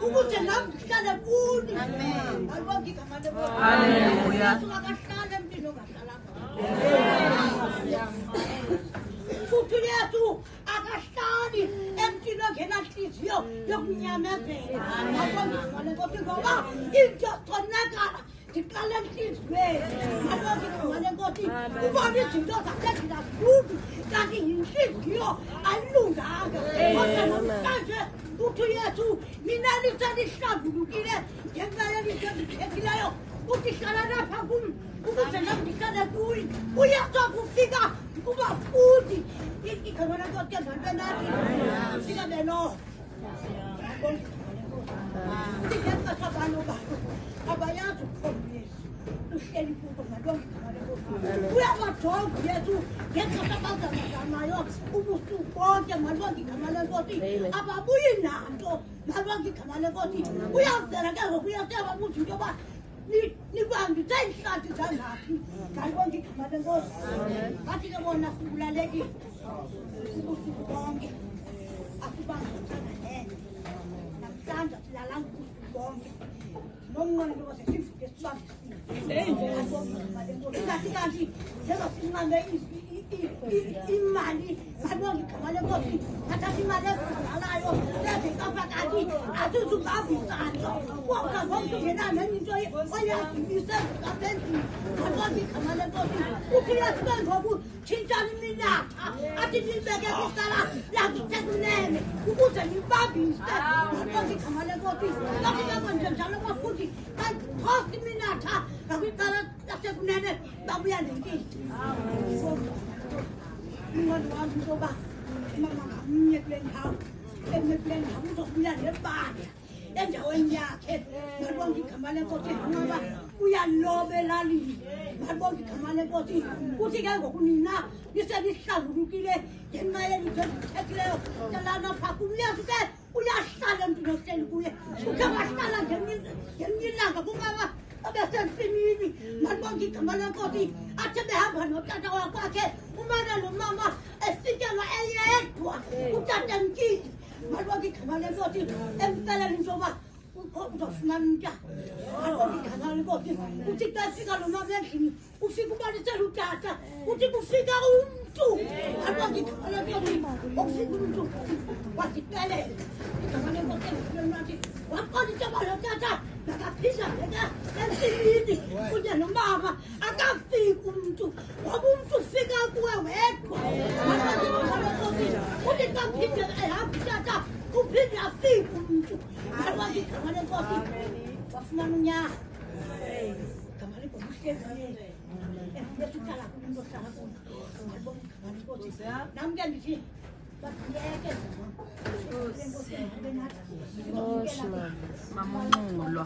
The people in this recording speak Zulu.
ukuze nami ngihlale kuni. Amen. Alibonke igama lenkosi. Hallelujah. Akahlale empilo ongahlala futhi Yesu akahlali empilo ongenahliziyo yokunyamezela. Alibonke igama lenkosi ngoba into khonakala ndiqale enhliziyweni. Alibonke igama lenkosi ubona izinto zasenza kubi kanti yinhliziyo ayilunganga. Kodwa namhlanje uthi Yesu mina lihlambulukile ngenxa yelithi engikhethileyo uthi hlala lapha kumi ukuze nami ndihlale kuyi. Uyesu kufika kubafundi igama lenkosi ezalibelani ufika beno ndingenxa sabalo balo abayazi ukukhombisa uhleli kubo ngalonke igama lenkosi. Uyabajonga uYesu ngenxa abazamazamayo ubusuku bonke ngalonke igama lenkosi ababuyi nanto ngalonke igama lenkosi. Uyazela ke ngoku uyaseba ukuthi into yoba nibambise ihlathi zangaphi ngalonke igama lenkosi. Bathi ke bona sikulalekile ubusuku bonke asibambisana nento namhlanje silalanga ubusuku bonke nomnqweno wase sivuke sibambisile ingathi kanti njengasinqambe imali ngalonke igama lenkosi athatha imali ezizalayo eziqaphakathi asizungabisana wonke zonke ngenani into oyagibise ezikaphendini ngalonke igama lenkosi. Uthi yesibe ngoku tshintshani iminatha athi nibeke kusala langisekunene ukuze nibambise ngalonke igama lenkosi. Kanti kakwenje njalo bafundi bayiphosa iminatha ngakwicala lasekunene babuya nenkitha. Umnqweno wami ngoba mama ngamnye kule ndawo kule ndawo uzobuya nebandla endaweni yakhe. Ngalibonke igama lenkosi ngoba uyaloba elalini. Ngalibonke igama lenkosi uthi ke ngoku nina niselihlambulukile ngenxa yelithi engikhethileyo lana phaa kumyesu ke uyahlala empilo ohleli kuye ukhe wahlala ngelinye ilanga kumama abesensimini. Ngalibonke igama lenkosi athi behamba notata wakwakhe umane nomama esikelwa eyedwa utata Mkini. Ngalibonke igama lenkosi empeleni into yoba uzofumana umntana. Ngalibonke igama lenkosi uthi xa efika lo mama endlini ufika ubanisela utata uthi kufika umntu. Ngalibonke igama lenkosi okufika umntu wazixelela igama lenkosi empilweni wakhe waqonda into yoba lo tata nakaphinda bheka ensimini kunye nomama akafiki umntu ngoba umntu ufika kuwe wedwa. Ngalibonke igama lenkosi uthi xa phinde ehamba utata uphinde afike umntu. Ngalibonke igama lenkosi wafumana unyana. Igama lenkosi uhlezi esukala kumuntu ohlala kuyo. Ngalibonke igama lenkosi nami ke ndithi bakuyeke Mamunculwa.